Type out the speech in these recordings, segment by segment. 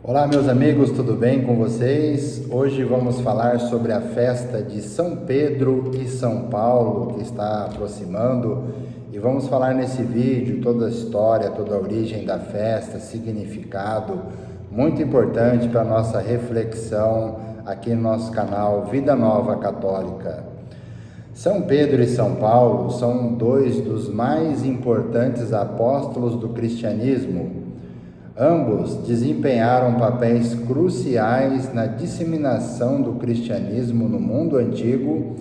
Olá, meus amigos, tudo bem com vocês? Hoje vamos falar sobre a festa de São Pedro e São Paulo, que está aproximando, e vamos falar nesse vídeo toda a história, toda a origem da festa, significado, muito importante para a nossa reflexão aqui no nosso canal Vida Nova Católica. São Pedro e São Paulo são dois dos mais importantes apóstolos do cristianismo. Ambos desempenharam papéis cruciais na disseminação do cristianismo no mundo antigo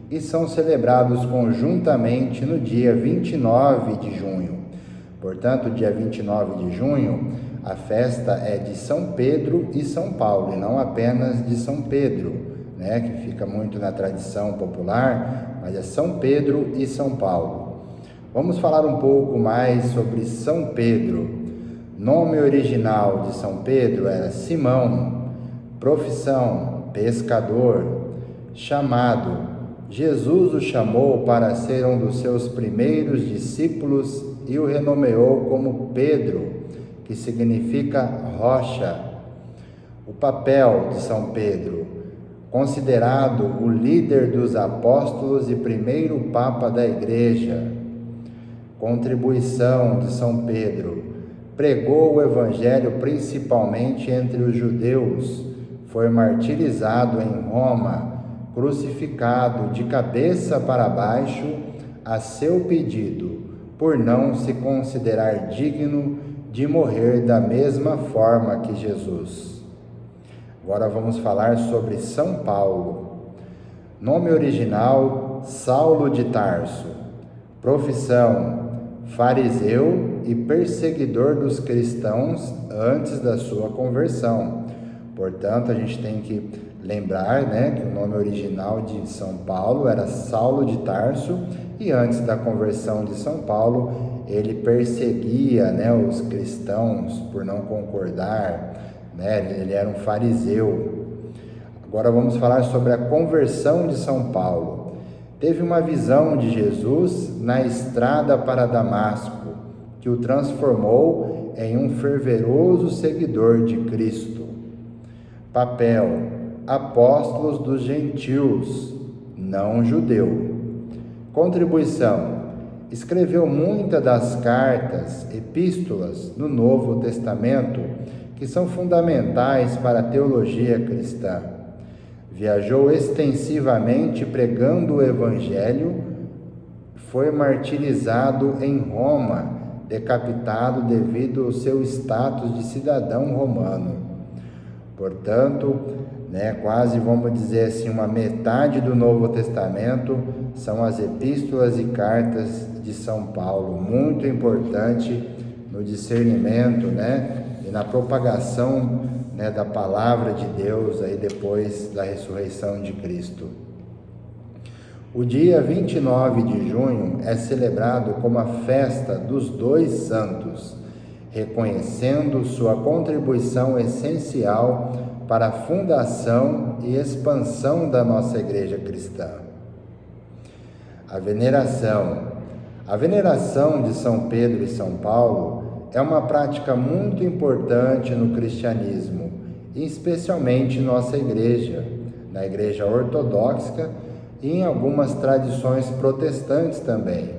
e são celebrados conjuntamente no dia 29 de junho. Portanto, dia 29 de junho, a festa é de São Pedro e São Paulo, e não apenas de São Pedro, que fica muito na tradição popular, mas é São Pedro e São Paulo. Vamos falar um pouco mais sobre São Pedro. Nome original de São Pedro era Simão, profissão pescador, chamado, Jesus o chamou para ser um dos seus primeiros discípulos e o renomeou como Pedro, que significa rocha. O papel de São Pedro, considerado o líder dos apóstolos e primeiro papa da Igreja. Contribuição de São Pedro, pregou o Evangelho principalmente entre os judeus, foi martirizado em Roma, crucificado de cabeça para baixo a seu pedido, por não se considerar digno de morrer da mesma forma que Jesus. Agora vamos falar sobre São Paulo. Nome original, Saulo de Tarso. Profissão, fariseu e perseguidor dos cristãos antes da sua conversão. Portanto, a gente tem que lembrar, que o nome original de São Paulo era Saulo de Tarso, e antes da conversão de São Paulo, ele perseguia, os cristãos por não concordar, ele era um fariseu. Agora vamos falar sobre a conversão de São Paulo. Teve uma visão de Jesus na estrada para Damasco, que o transformou em um fervoroso seguidor de Cristo. Papel: apóstolos dos gentios, não judeu. Contribuição: escreveu muitas das cartas, epístolas do Novo Testamento, que são fundamentais para a teologia cristã. Viajou extensivamente pregando o Evangelho, foi martirizado em Roma, decapitado devido ao seu status de cidadão romano. Portanto, quase vamos dizer assim, uma metade do Novo Testamento são as epístolas e cartas de São Paulo, muito importante no discernimento, e na propagação, da palavra de Deus aí depois da ressurreição de Cristo. O dia 29 de junho é celebrado como a festa dos dois santos, reconhecendo sua contribuição essencial para a fundação e expansão da nossa Igreja cristã. A veneração. A veneração de São Pedro e São Paulo é uma prática muito importante no cristianismo, e especialmente em nossa igreja, na Igreja Ortodoxa e em algumas tradições protestantes também.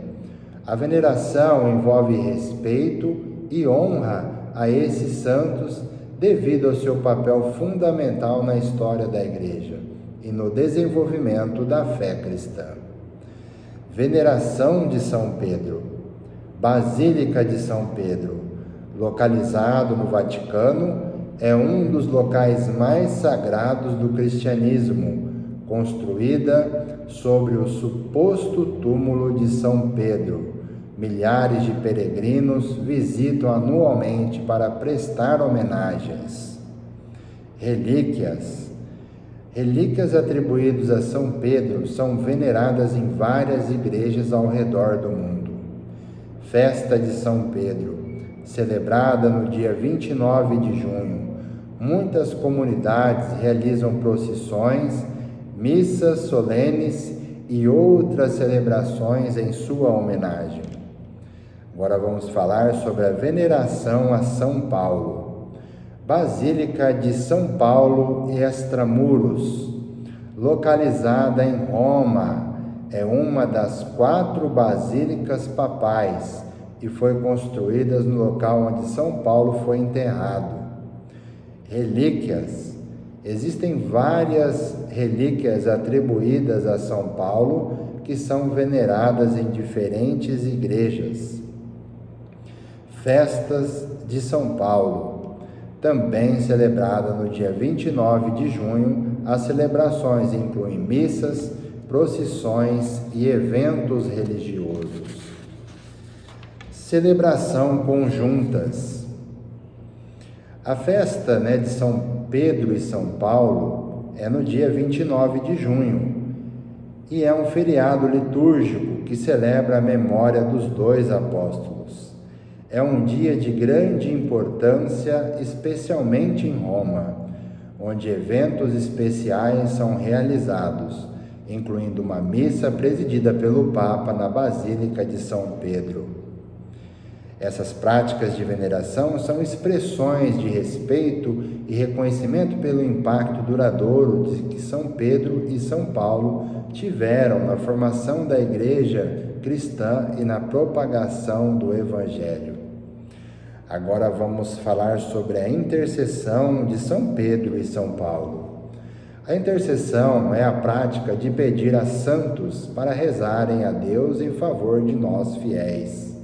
A veneração envolve respeito e honra a esses santos devido ao seu papel fundamental na história da Igreja e no desenvolvimento da fé cristã. Veneração de São Pedro. Basílica de São Pedro, localizado no Vaticano, é um dos locais mais sagrados do cristianismo, construída sobre o suposto túmulo de São Pedro. Milhares de peregrinos visitam anualmente para prestar homenagens. Relíquias. Relíquias atribuídas a São Pedro são veneradas em várias igrejas ao redor do mundo. Festa de São Pedro, celebrada no dia 29 de junho. Muitas comunidades realizam procissões, missas solenes e outras celebrações em sua homenagem. Agora vamos falar sobre a veneração a São Paulo. Basílica de São Paulo e Extramuros, localizada em Roma, é uma das 4 basílicas papais e foi construída no local onde São Paulo foi enterrado. Relíquias. Existem várias relíquias atribuídas a São Paulo que são veneradas em diferentes igrejas. Festas de São Paulo. Também celebrada no dia 29 de junho, as celebrações incluem missas, procissões e eventos religiosos. Celebração conjuntas. A festa de São Pedro e São Paulo é no dia 29 de junho e é um feriado litúrgico que celebra a memória dos 2 apóstolos. É um dia de grande importância, especialmente em Roma, onde eventos especiais são realizados, incluindo uma missa presidida pelo Papa na Basílica de São Pedro. Essas práticas de veneração são expressões de respeito e reconhecimento pelo impacto duradouro que São Pedro e São Paulo tiveram na formação da Igreja cristã e na propagação do Evangelho. Agora vamos falar sobre a intercessão de São Pedro e São Paulo. A intercessão é a prática de pedir a santos para rezarem a Deus em favor de nós fiéis.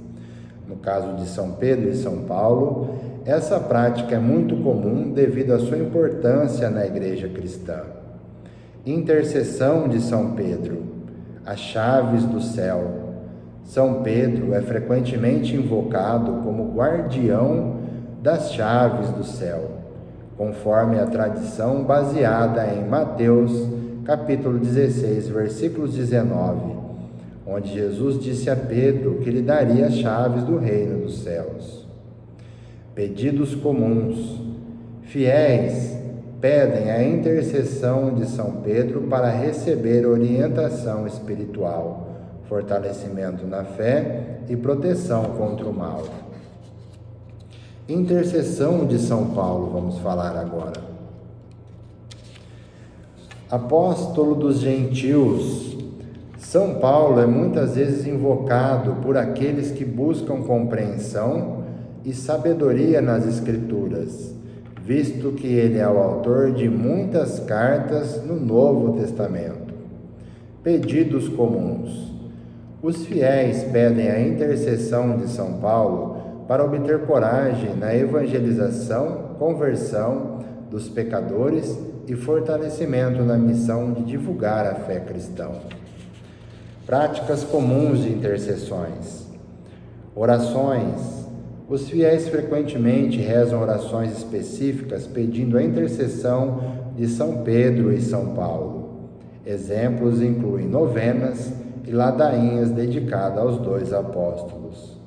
No caso de São Pedro e São Paulo, essa prática é muito comum devido à sua importância na Igreja cristã. Intercessão de São Pedro, as chaves do céu. São Pedro é frequentemente invocado como guardião das chaves do céu, conforme a tradição baseada em Mateus, capítulo 16, versículos 19, onde Jesus disse a Pedro que lhe daria as chaves do reino dos céus. Pedidos comuns. Fiéis pedem a intercessão de São Pedro para receber orientação espiritual, fortalecimento na fé e proteção contra o mal. Intercessão de São Paulo, vamos falar agora. Apóstolo dos gentios. São Paulo é muitas vezes invocado por aqueles que buscam compreensão e sabedoria nas Escrituras, visto que ele é o autor de muitas cartas no Novo Testamento. Pedidos comuns. Os fiéis pedem a intercessão de São Paulo para obter coragem na evangelização, conversão dos pecadores e fortalecimento na missão de divulgar a fé cristã. Práticas comuns de intercessões. Orações. Os fiéis frequentemente rezam orações específicas pedindo a intercessão de São Pedro e São Paulo. Exemplos incluem novenas e ladainhas dedicadas aos 2 apóstolos.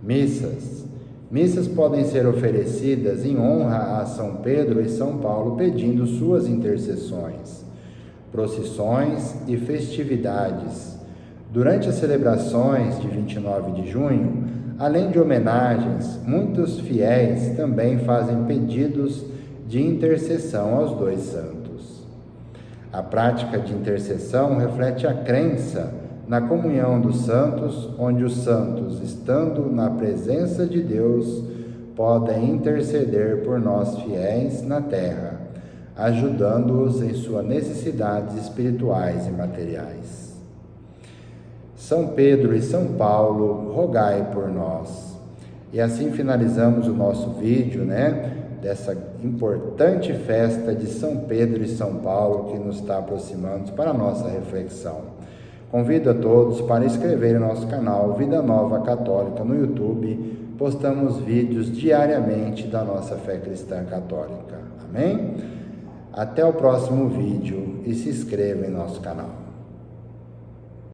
Missas. Missas podem ser oferecidas em honra a São Pedro e São Paulo pedindo suas intercessões. Procissões e festividades. Durante as celebrações de 29 de junho, além de homenagens, muitos fiéis também fazem pedidos de intercessão aos 2 santos. A prática de intercessão reflete a crença na comunhão dos santos, onde os santos, estando na presença de Deus, podem interceder por nós fiéis na terra, ajudando-os em suas necessidades espirituais e materiais. São Pedro e São Paulo, rogai por nós. E assim finalizamos o nosso vídeo, dessa importante festa de São Pedro e São Paulo que nos está aproximando para a nossa reflexão. Convido a todos para inscreverem no nosso canal Vida Nova Católica no YouTube. Postamos vídeos diariamente da nossa fé cristã católica. Amém? Até o próximo vídeo e se inscreva em nosso canal.